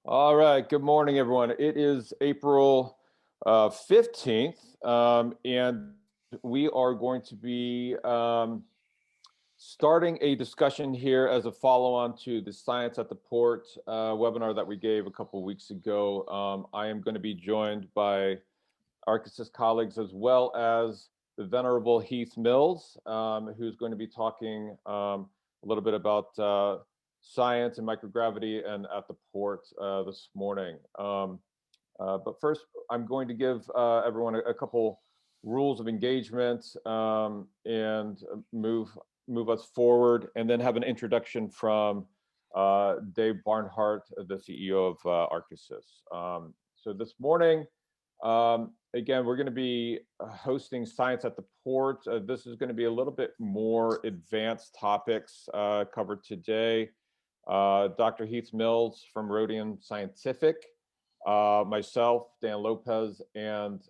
All right. Good morning, everyone. It is April 15th, and we are going to be starting a discussion here as a follow-on to the Science at the Port webinar that we gave a couple of weeks ago. I am going to be joined by Arkisys colleagues as well as the Venerable Heath Mills, who's going to be talking a little bit about science and microgravity and at the port this morning. But first, I'm going to give everyone a couple rules of engagement and move us forward, and then have an introduction from Dave Barnhart, the CEO of Arkisys. So this morning, again, we're going to be hosting Science at the Port. This is going to be a little bit more advanced topics covered today. Dr. Heath Mills from Rhodium Scientific, myself, Dan Lopez, and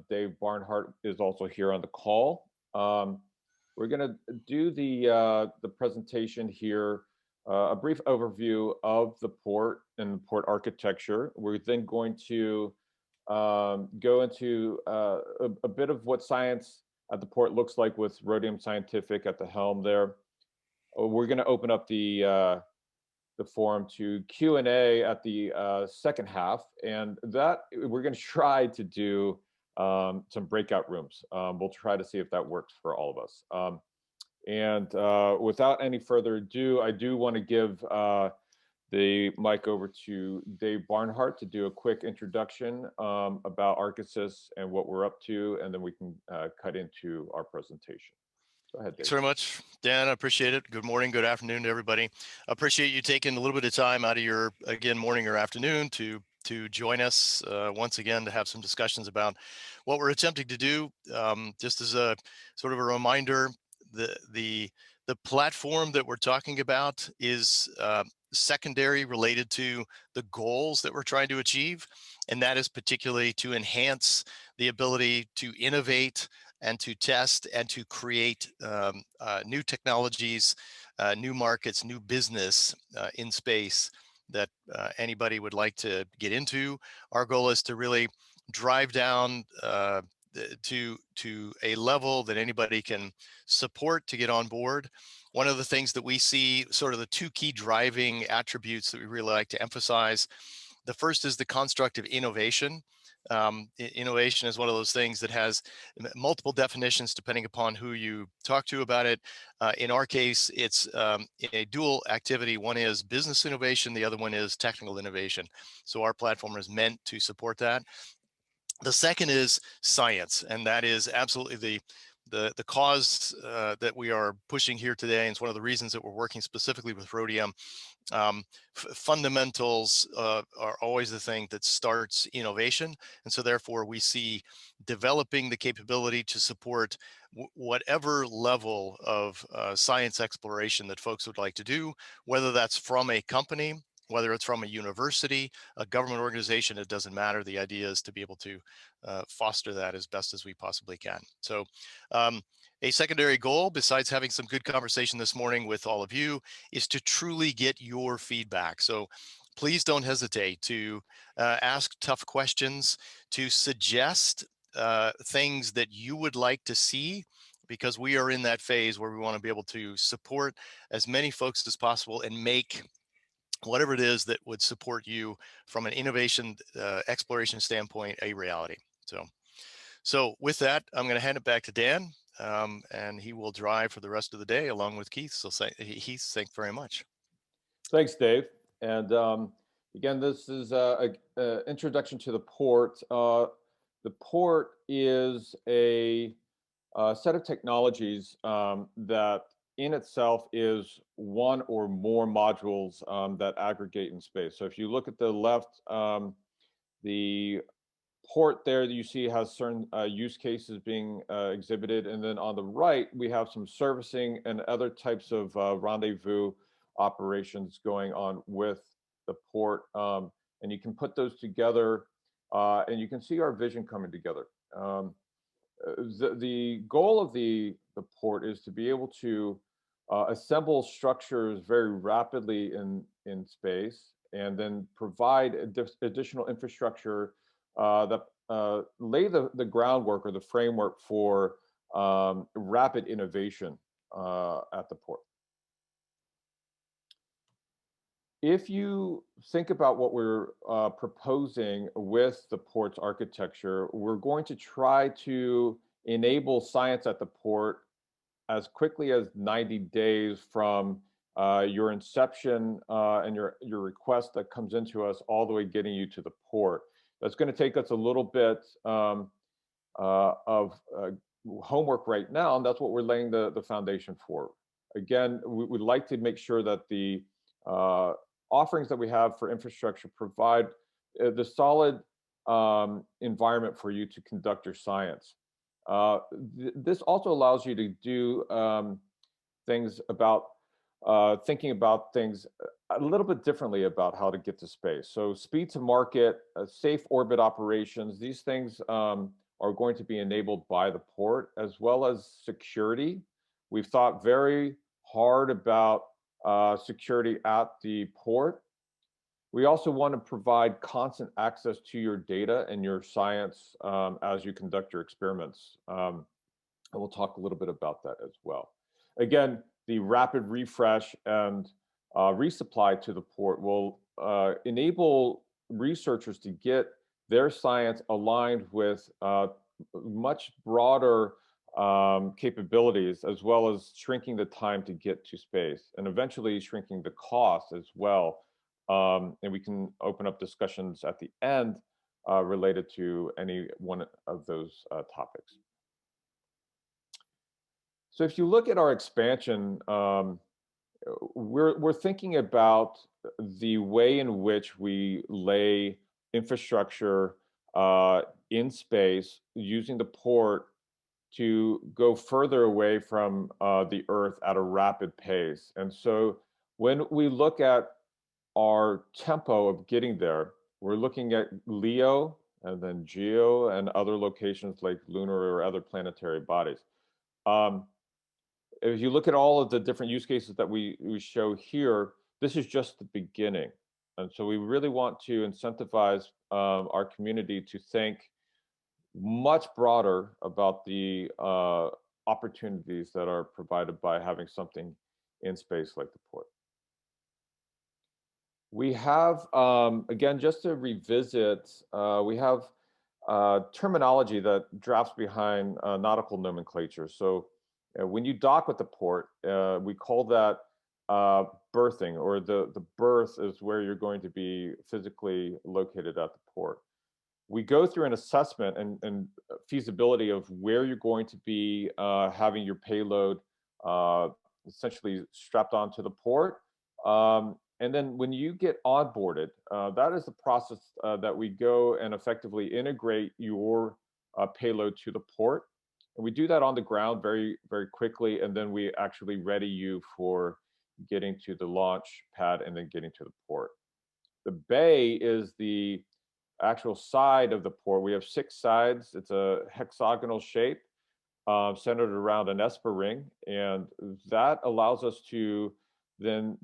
Dave Barnhart is also here on the call. We're going to do the presentation here, a brief overview of the port and the port architecture. We're then going to go into a bit of what science at the port looks like with Rhodium Scientific at the helm there. We're going to open up the forum to Q&A at the second half, and that we're going to try to do some breakout rooms. We'll try to see if that works for all of us. And without any further ado, I do want to give the mic over to Dave Barnhart to do a quick introduction about Arkisys and what we're up to, and then we can cut into our presentation. Go ahead, Dave. Thanks very much, Dan. I appreciate it. Good morning, good afternoon to everybody. I appreciate you taking a little bit of time out of your, again, morning or afternoon to join us once again to have some discussions about what we're attempting to do. Just as a sort of a reminder, the platform that we're talking about is secondary related to the goals that we're trying to achieve, and that is particularly to enhance the ability to innovate and to test and to create new technologies, new markets, new business in space that anybody would like to get into. Our goal is to really drive down to a level that anybody can support to get on board. One of the things that we see, sort of the two key driving attributes that we really like to emphasize, the first is the construct of innovation. Innovation is one of those things that has multiple definitions depending upon who you talk to about it. In our case, it's a dual activity. One is business innovation, the other one is technical innovation. So our platform is meant to support that. The second is science, and that is absolutely the cause that we are pushing here today, and it's one of the reasons that we're working specifically with Rhodium. Fundamentals are always the thing that starts innovation, and so therefore we see developing the capability to support whatever level of science exploration that folks would like to do, whether that's from a company, whether it's from a university, a government organization, it doesn't matter. The idea is to be able to foster that as best as we possibly can. So a secondary goal, besides having some good conversation this morning with all of you, is to truly get your feedback. So please don't hesitate to ask tough questions, to suggest things that you would like to see, because we are in that phase where we want to be able to support as many folks as possible and make whatever it is that would support you from an innovation exploration standpoint a reality. So with that, I'm going to hand it back to Dan, and he will drive for the rest of the day along with Keith. So Heath, thanks very much. Thanks, Dave. And again, this is an introduction to the port. The port is a set of technologies that in itself is one or more modules that aggregate in space. So if you look at the left, the port there that you see has certain use cases being exhibited. And then on the right, we have some servicing and other types of rendezvous operations going on with the port. And you can put those together and you can see our vision coming together. The goal of the port is to be able to assemble structures very rapidly in space and then provide additional infrastructure that lay the groundwork or the framework for rapid innovation at the port. If you think about what we're proposing with the port's architecture, we're going to try to enable science at the port as quickly as 90 days from your inception and your request that comes into us all the way getting you to the port. That's going to take us a little bit of homework right now, and that's what we're laying the foundation for. Again, we'd like to make sure that the offerings that we have for infrastructure provide the solid environment for you to conduct your science. This also allows you to do things about thinking about things a little bit differently about how to get to space. So speed to market, safe orbit operations, these things are going to be enabled by the port, as well as security. We've thought very hard about security at the port. We also want to provide constant access to your data and your science as you conduct your experiments. And we'll talk a little bit about that as well. Again, the rapid refresh and resupply to the port will enable researchers to get their science aligned with much broader capabilities, as well as shrinking the time to get to space, and eventually shrinking the cost as well. And we can open up discussions at the end related to any one of those topics. So if you look at our expansion, we're thinking about the way in which we lay infrastructure in space using the port to go further away from the Earth at a rapid pace. And so when we look at our tempo of getting there, we're looking at LEO and then GEO and other locations like lunar or other planetary bodies. If you look at all of the different use cases that we show here, this is just the beginning. And so we really want to incentivize our community to think much broader about the opportunities that are provided by having something in space like the port. We have, again, just to revisit, we have terminology that drafts behind nautical nomenclature. So when you dock with the port, we call that berthing, or the berth is where you're going to be physically located at the port. We go through an assessment and feasibility of where you're going to be having your payload essentially strapped onto the port. And then when you get onboarded, that is the process that we go and effectively integrate your payload to the port. And we do that on the ground very, very quickly. And then we actually ready you for getting to the launch pad and then getting to the port. The bay is the actual side of the port. We have 6 sides. It's a hexagonal shape centered around an ESPA ring. And that allows us to then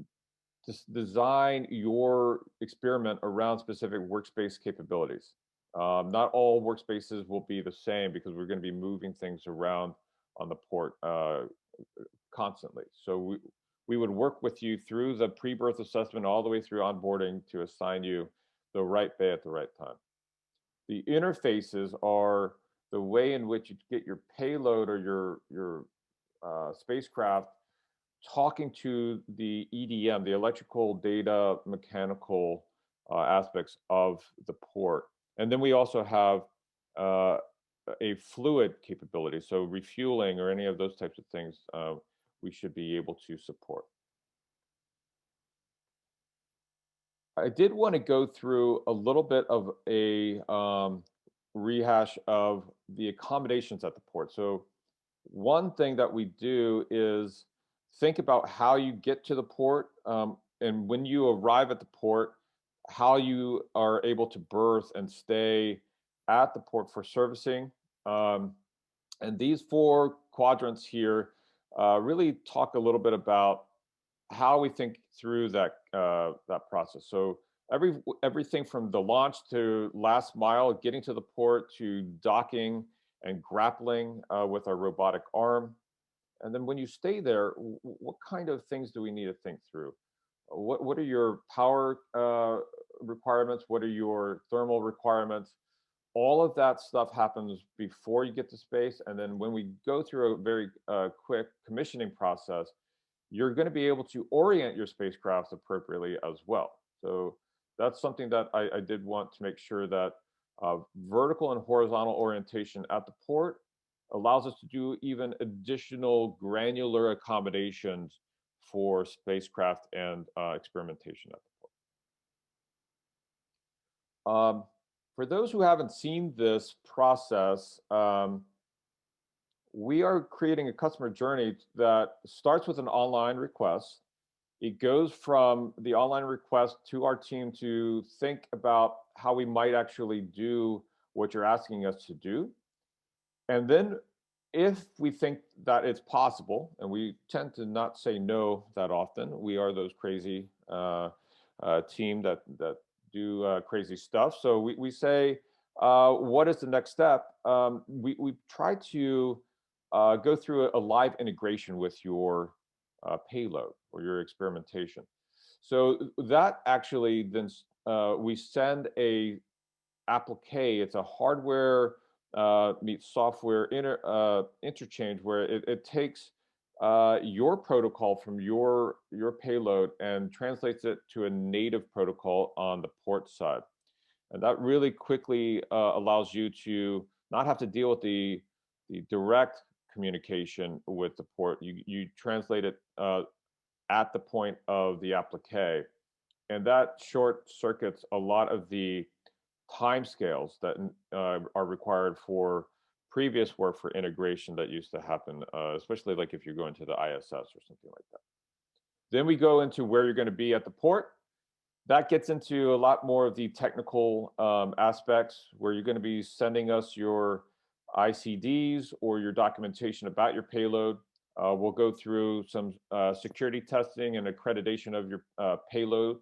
design your experiment around specific workspace capabilities. Not all workspaces will be the same because we're going to be moving things around on the port constantly. So we would work with you through the pre-birth assessment all the way through onboarding to assign you the right bay at the right time. The interfaces are the way in which you get your payload or your spacecraft talking to the EDM, the electrical data mechanical aspects of the port. And then we also have a fluid capability, so refueling or any of those types of things we should be able to support. I did want to go through a little bit of a rehash of the accommodations at the port. So one thing that we do is think about how you get to the port, and when you arrive at the port, how you are able to berth and stay at the port for servicing. And these 4 quadrants here really talk a little bit about how we think through that process. So everything from the launch to last mile, getting to the port, to docking and grappling with our robotic arm. And then when you stay there, what kind of things do we need to think through? What are your power requirements? What are your thermal requirements? All of that stuff happens before you get to space. And then when we go through a very quick commissioning process, you're going to be able to orient your spacecraft appropriately as well. So that's something that I did want to make sure that vertical and horizontal orientation at the port allows us to do even additional granular accommodations for spacecraft and experimentation at the port. For those who haven't seen this process, we are creating a customer journey that starts with an online request. It goes from the online request to our team to think about how we might actually do what you're asking us to do. And then if we think that it's possible, and we tend to not say no that often, we are those crazy team that do crazy stuff. So we say, what is the next step? We try to go through a live integration with your payload or your experimentation. So that actually then we send a applique. It's a hardware meets software interchange where it takes your protocol from your payload and translates it to a native protocol on the port side. And that really quickly allows you to not have to deal with the direct communication with the port. You translate it at the point of the applique. And that short circuits a lot of the timescales that are required for previous work for integration that used to happen, especially like if you're going to the ISS or something like that. Then we go into where you're going to be at the port. That gets into a lot more of the technical aspects where you're going to be sending us your ICDs or your documentation about your payload. We'll go through some security testing and accreditation of your payload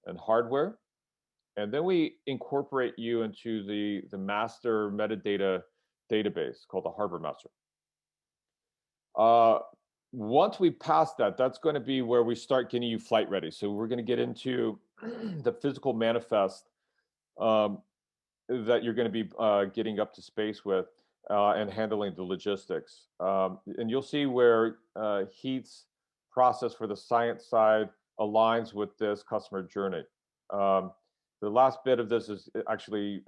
and hardware. And then we incorporate you into the master metadata database called the Harbor Master. Once we pass that, that's going to be where we start getting you flight ready. So we're going to get into the physical manifest that you're going to be getting up to space with and handling the logistics. And you'll see where Heath's process for the science side aligns with this customer journey. The last bit of this is actually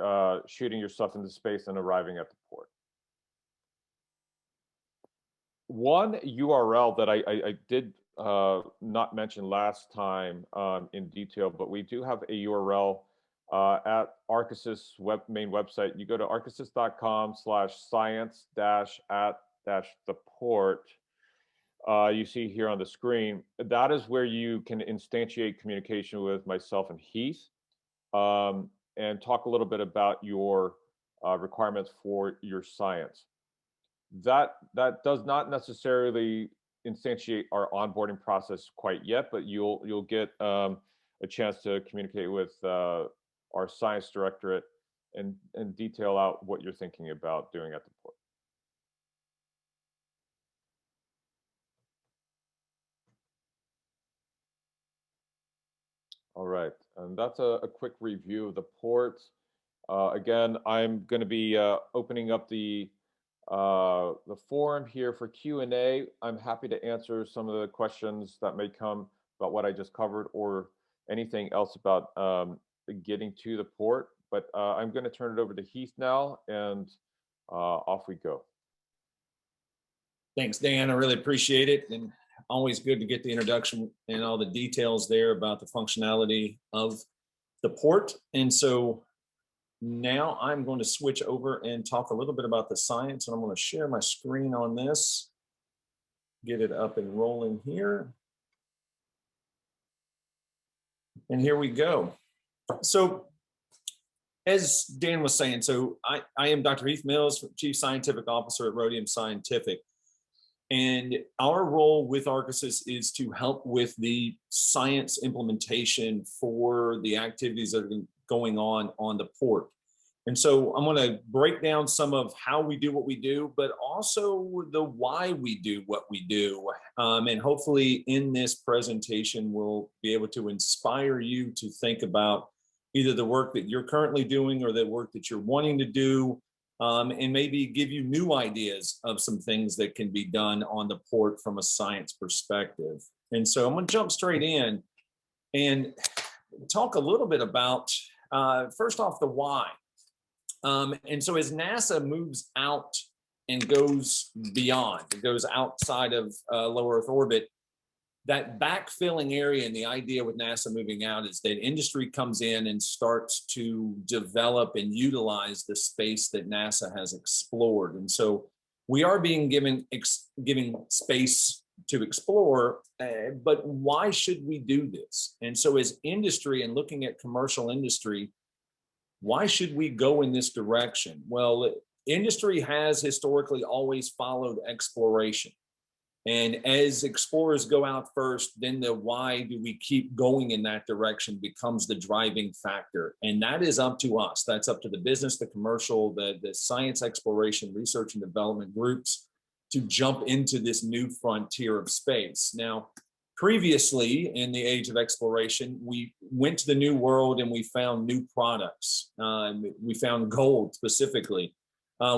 shooting your stuff into space and arriving at the port. One URL that I did not mention last time in detail, but we do have a URL at Arkisys main website. You go to arkisys.com/science-at-the-port. You see here on the screen. That is where you can instantiate communication with myself and Heath and talk a little bit about your requirements for your science. That does not necessarily instantiate our onboarding process quite yet, but you'll get a chance to communicate with our science directorate and detail out what you're thinking about doing at the port. All right, and that's a quick review of the port. Again, I'm going to be opening up the forum here for Q&A. I'm happy to answer some of the questions that may come about what I just covered or anything else about getting to the port. But I'm going to turn it over to Heath now, and off we go. Thanks, Dan. I really appreciate it. And always good to get the introduction and all the details there about the functionality of the port. And so now I'm going to switch over and talk a little bit about the science, and I'm going to share my screen on this, get it up and rolling here. And here we go. So as Dan was saying, so I am Dr. Heath Mills, Chief Scientific Officer at Rhodium Scientific. And our role with Arkisys is to help with the science implementation for the activities that are going on the port. And so I'm going to break down some of how we do what we do, but also the why we do what we do. And hopefully in this presentation, we'll be able to inspire you to think about either the work that you're currently doing or the work that you're wanting to do, and maybe give you new ideas of some things that can be done on the port from a science perspective. And so I'm going to jump straight in and talk a little bit about, first off, the why. And so as NASA moves out and goes beyond, it goes outside of low Earth orbit, that backfilling area, and the idea with NASA moving out is that industry comes in and starts to develop and utilize the space that NASA has explored. And so we are being giving space to explore, but why should we do this? And so as industry and looking at commercial industry, why should we go in this direction? Well, industry has historically always followed exploration. And as explorers go out first, then the why do we keep going in that direction becomes the driving factor. And that is up to us. That's up to the business, the commercial, the science exploration, research and development groups to jump into this new frontier of space. Now, previously in the age of exploration, we went to the new world and we found new products. We found gold specifically.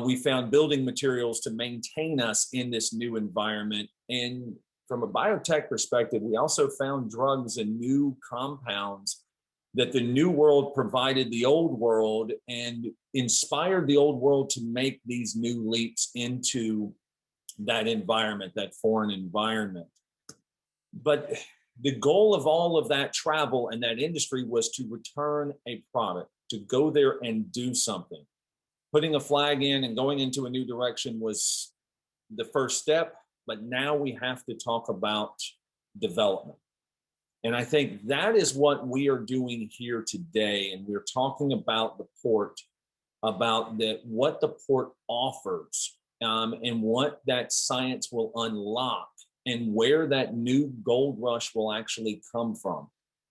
We found building materials to maintain us in this new environment. And from a biotech perspective, we also found drugs and new compounds that the new world provided the old world and inspired the old world to make these new leaps into that environment, that foreign environment. But the goal of all of that travel and that industry was to return a product, to go there and do something. Putting a flag in and going into a new direction was the first step, but now we have to talk about development. And I think that is what we are doing here today. And we're talking about the port, about what the port offers, and what that science will unlock, and where that new gold rush will actually come from.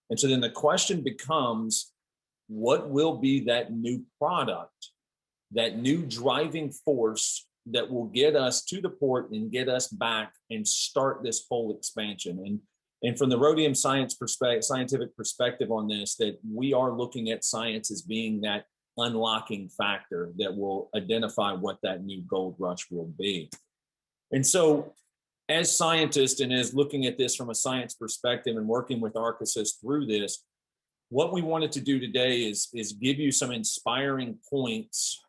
And so then the question becomes, what will be that new product, that new driving force that will get us to the port and get us back and start this whole expansion? And from the rhodium scientific perspective on this, that we are looking at science as being that unlocking factor that will identify what that new gold rush will be. And so as scientists and as looking at this from a science perspective and working with Arkisys through this, what we wanted to do today is give you some inspiring points,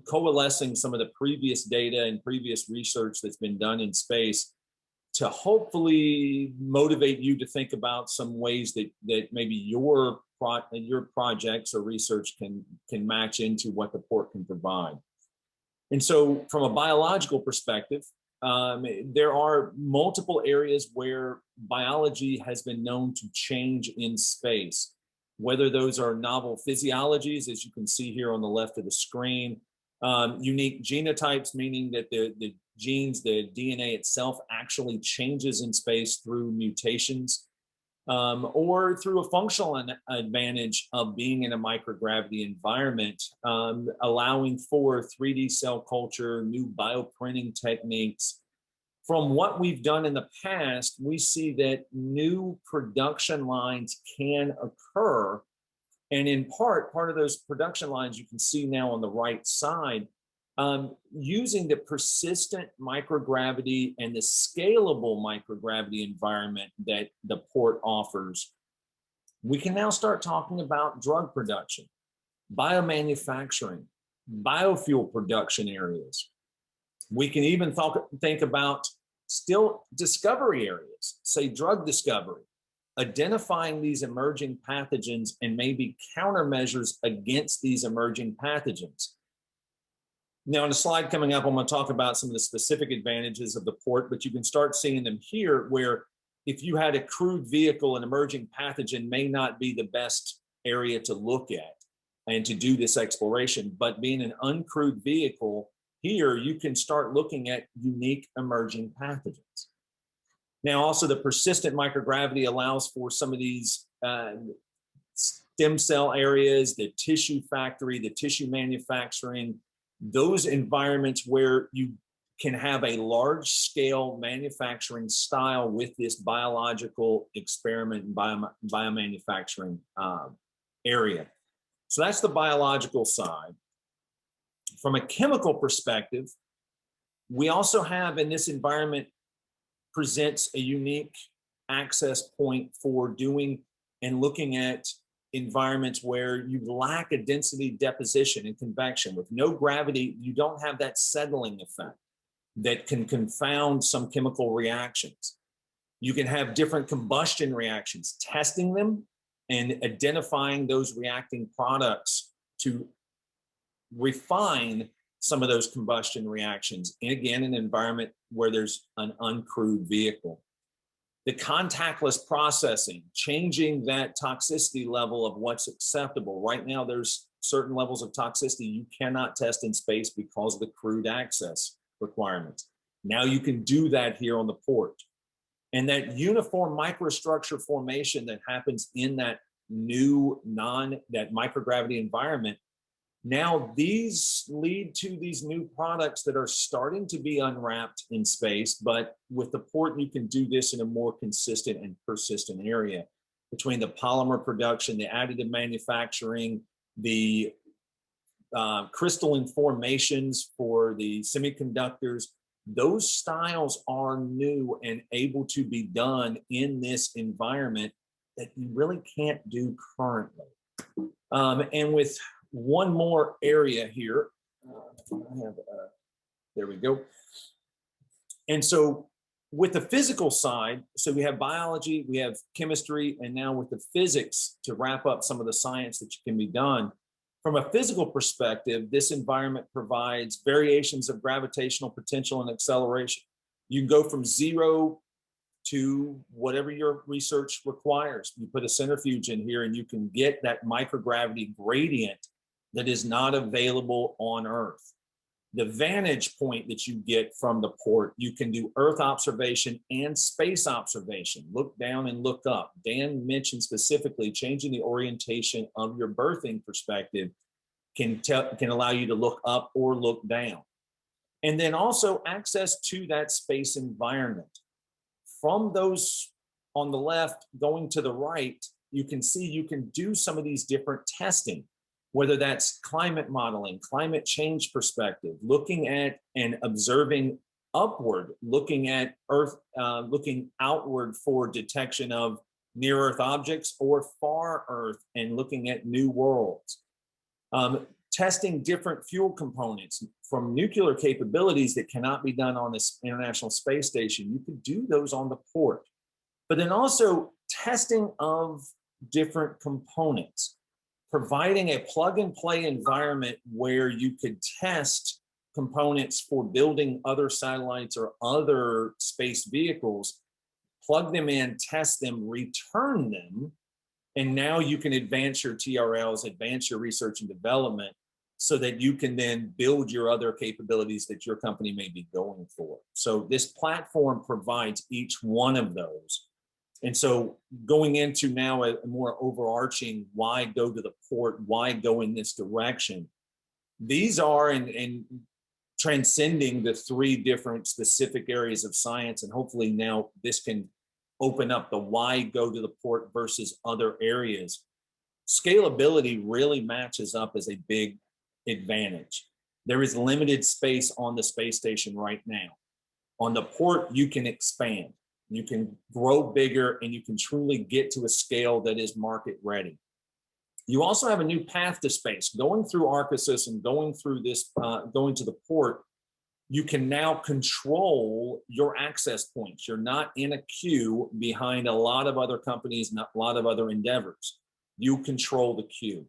coalescing some of the previous data and previous research that's been done in space to hopefully motivate you to think about some ways that maybe your projects or research can match into what the port can provide. And so from a biological perspective, there are multiple areas where biology has been known to change in space, whether those are novel physiologies, as you can see here on the left of the screen, unique genotypes, meaning that the genes, the DNA itself actually changes in space through mutations, or through a functional advantage of being in a microgravity environment, allowing for 3D cell culture, new bioprinting techniques. From what we've done in the past, we see that new production lines can occur. And in part of those production lines, you can see now on the right side, using the persistent microgravity and the scalable microgravity environment that the port offers, we can now start talking about drug production, biomanufacturing, biofuel production areas. We can even think about still discovery areas, say drug discovery, identifying these emerging pathogens and maybe countermeasures against these emerging pathogens. Now, on the slide coming up, I'm going to talk about some of the specific advantages of the port, but you can start seeing them here, where if you had a crewed vehicle, an emerging pathogen may not be the best area to look at and to do this exploration, but being an uncrewed vehicle, here you can start looking at unique emerging pathogens. Now, also the persistent microgravity allows for some of these stem cell areas, the tissue factory, the tissue manufacturing, those environments where you can have a large scale manufacturing style with this biological experiment and biomanufacturing area. So that's the biological side. From a chemical perspective, we also have in this environment presents a unique access point for doing and looking at environments where you lack a density deposition and convection. With no gravity, you don't have that settling effect that can confound some chemical reactions. You can have different combustion reactions, testing them and identifying those reacting products to refine some of those combustion reactions. And again, an environment where there's an uncrewed vehicle. The contactless processing, changing that toxicity level of what's acceptable. Right now, there's certain levels of toxicity you cannot test in space because of the crewed access requirements. Now you can do that here on the port. And that uniform microstructure formation that happens in that new that microgravity environment, now these lead to these new products that are starting to be unwrapped in space, but with the port, you can do this in a more consistent and persistent area between the polymer production, the additive manufacturing, the crystalline formations for the semiconductors. Those styles are new and able to be done in this environment that you really can't do currently. And with one more area here, there we go. And so with the physical side, so we have biology, we have chemistry, and now with the physics to wrap up some of the science that can be done. From a physical perspective, this environment provides variations of gravitational potential and acceleration. You can go from 0 to whatever your research requires. You put a centrifuge in here and you can get that microgravity gradient that is not available on Earth. The vantage point that you get from the port, you can do Earth observation and space observation. Look down and look up. Dan mentioned specifically changing the orientation of your berthing perspective can allow you to look up or look down. And then also access to that space environment. From those on the left going to the right, you can see you can do some of these different testing, whether that's climate modeling, climate change perspective, looking at and observing upward, looking at Earth, looking outward for detection of near Earth objects or far Earth and looking at new worlds. Testing different fuel components from nuclear capabilities that cannot be done on this International Space Station. You could do those on the port, but then also testing of different components, providing a plug and play environment where you could test components for building other satellites or other space vehicles, plug them in, test them, return them, and now you can advance your TRLs, advance your research and development so that you can then build your other capabilities that your company may be going for. So this platform provides each one of those. And so going into now a more overarching, why go to the port, why go in this direction? These are in transcending the 3 different specific areas of science. And hopefully now this can open up the why go to the port versus other areas. Scalability really matches up as a big advantage. There is limited space on the space station right now. On the port, you can expand, you can grow bigger, and you can truly get to a scale that is market ready. You also have a new path to space. Going through Arkisys and going through this, going to the port, you can now control your access points. You're not in a queue behind a lot of other companies, not a lot of other endeavors. You control the queue.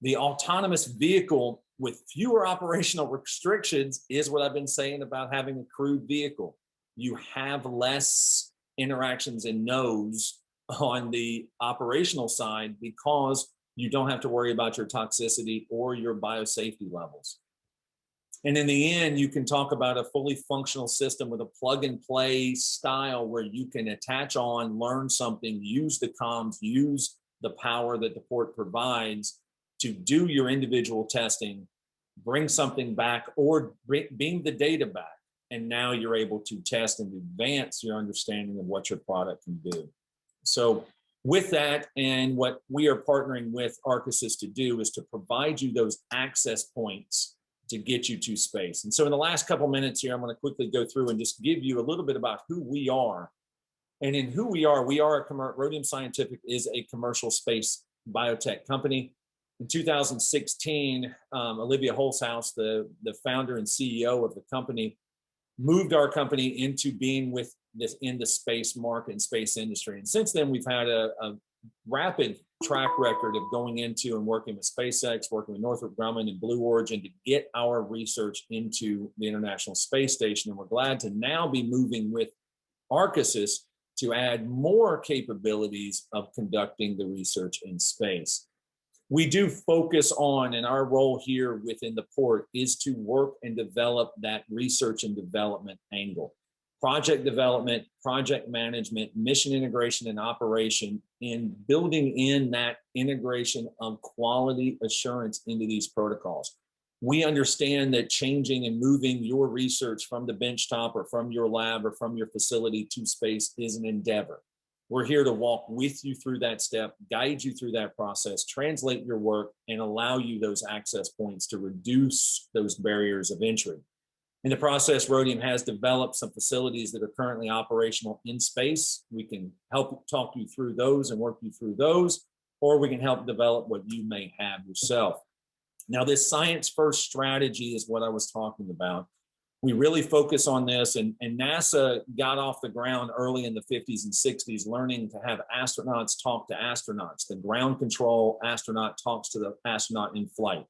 The autonomous vehicle with fewer operational restrictions is what I've been saying about having a crewed vehicle. You have less interactions and no's on the operational side because you don't have to worry about your toxicity or your biosafety levels. And in the end, you can talk about a fully functional system with a plug and play style where you can attach on, learn something, use the comms, use the power that the port provides to do your individual testing, bring something back, or beam the data back. And now you're able to test and advance your understanding of what your product can do. So with that, and what we are partnering with Arkisys to do is to provide you those access points to get you to space. And so in the last couple minutes here, I'm going to quickly go through and just give you a little bit about who we are. And in who we are Rhodium Scientific is a commercial space biotech company. In 2016, Olivia Holzhaus, the founder and CEO of the company, moved our company into being with this in the space market and space industry. And since then, we've had a rapid track record of going into and working with SpaceX, working with Northrop Grumman and Blue Origin to get our research into the International Space Station. And we're glad to now be moving with Arkisys to add more capabilities of conducting the research in space. We do focus on, and our role here within the port is to work and develop that research and development angle. Project development, project management, mission integration and operation, in building in that integration of quality assurance into these protocols. We understand that changing and moving your research from the benchtop or from your lab or from your facility to space is an endeavor. We're here to walk with you through that step, guide you through that process, translate your work, and allow you those access points to reduce those barriers of entry. In the process, Rhodium has developed some facilities that are currently operational in space. We can help talk you through those and work you through those, or we can help develop what you may have yourself. Now, this science-first strategy is what I was talking about. We really focus on this, and NASA got off the ground early in the 50s and 60s, learning to have astronauts talk to astronauts. The ground control astronaut talks to the astronaut in flight.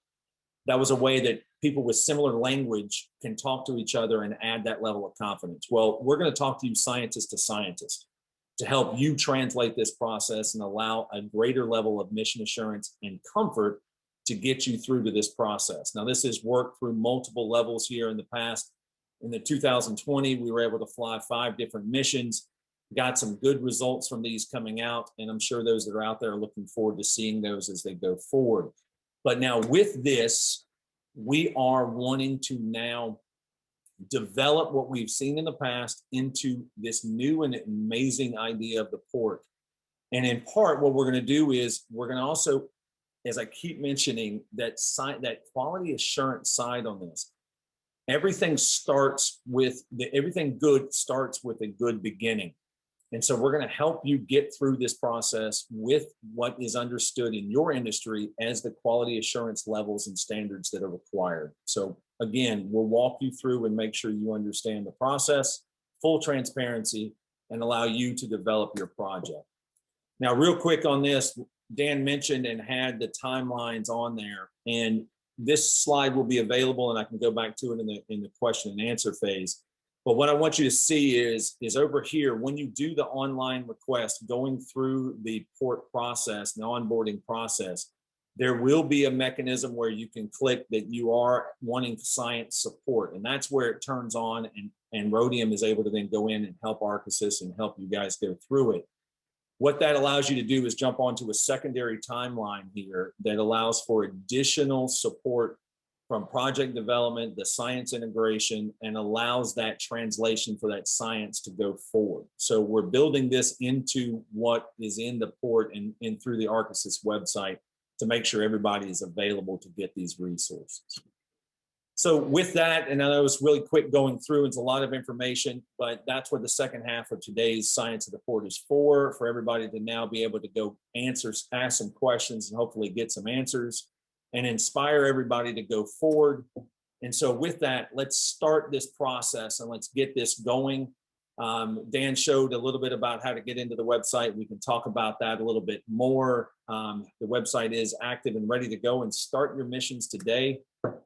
That was a way that people with similar language can talk to each other and add that level of confidence. Well, we're going to talk to you scientist to scientist to help you translate this process and allow a greater level of mission assurance and comfort to get you through to this process. Now, this has worked through multiple levels here in the past. In the 2020, we were able to fly 5 different missions, got some good results from these coming out, and I'm sure those that are out there are looking forward to seeing those as they go forward. But now with this, we are wanting to now develop what we've seen in the past into this new and amazing idea of the port. And in part, what we're going to do is we're going to also, as I keep mentioning, that quality assurance side on this. Everything good starts with a good beginning. And so we're going to help you get through this process with what is understood in your industry as the quality assurance levels and standards that are required. So again, we'll walk you through and make sure you understand the process, full transparency, and allow you to develop your project. Now, real quick on this, Dan mentioned and had the timelines on there, and this slide will be available, and I can go back to it in the question and answer phase. But what I want you to see is over here, when you do the online request, going through the port process, the onboarding process, there will be a mechanism where you can click that you are wanting science support. And that's where it turns on, and Rhodium is able to then go in and help Arkisys and help you guys go through it. What that allows you to do is jump onto a secondary timeline here that allows for additional support from project development, the science integration, and allows that translation for that science to go forward. So we're building this into what is in the port and through the Arkisys website to make sure everybody is available to get these resources. So with that, and I know it's really quick going through, it's a lot of information, but that's what the second half of today's Science of the Port is for everybody to now be able to go ask some questions and hopefully get some answers and inspire everybody to go forward. And so with that, let's start this process and let's get this going. Dan showed a little bit about how to get into the website. We can talk about that a little bit more. The website is active and ready to go, and start your missions today.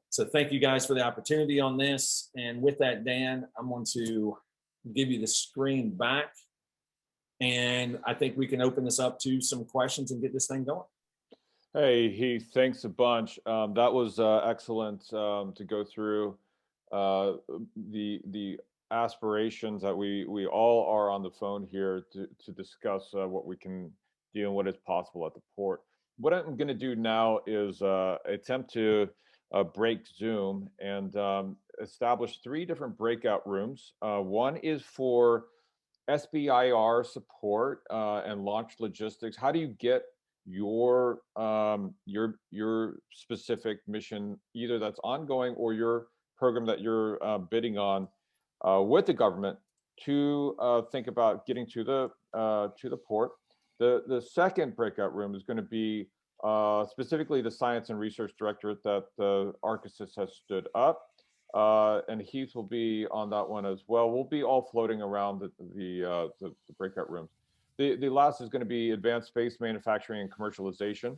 So thank you guys for the opportunity on this. And with that, Dan, I'm going to give you the screen back. And I think we can open this up to some questions and get this thing going. Hey, Heath, thanks a bunch. That was excellent to go through the aspirations that we all are on the phone here to discuss what we can do and what is possible at the port. What I'm going to do now is attempt to break Zoom and establish 3 different breakout rooms. One is for SBIR support and launch logistics. How do you get your specific mission, either that's ongoing or your program that you're bidding on with the government, to think about getting to the port? The second breakout room is going to be specifically the Science and Research Directorate that Arkisys has stood up. And Heath will be on that one as well. We'll be all floating around the breakout rooms. The last is going to be advanced space manufacturing and commercialization.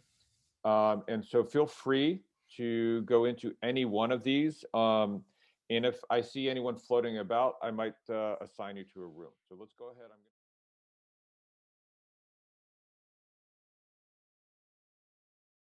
And so feel free to go into any one of these. And if I see anyone floating about, I might assign you to a room. So let's go ahead.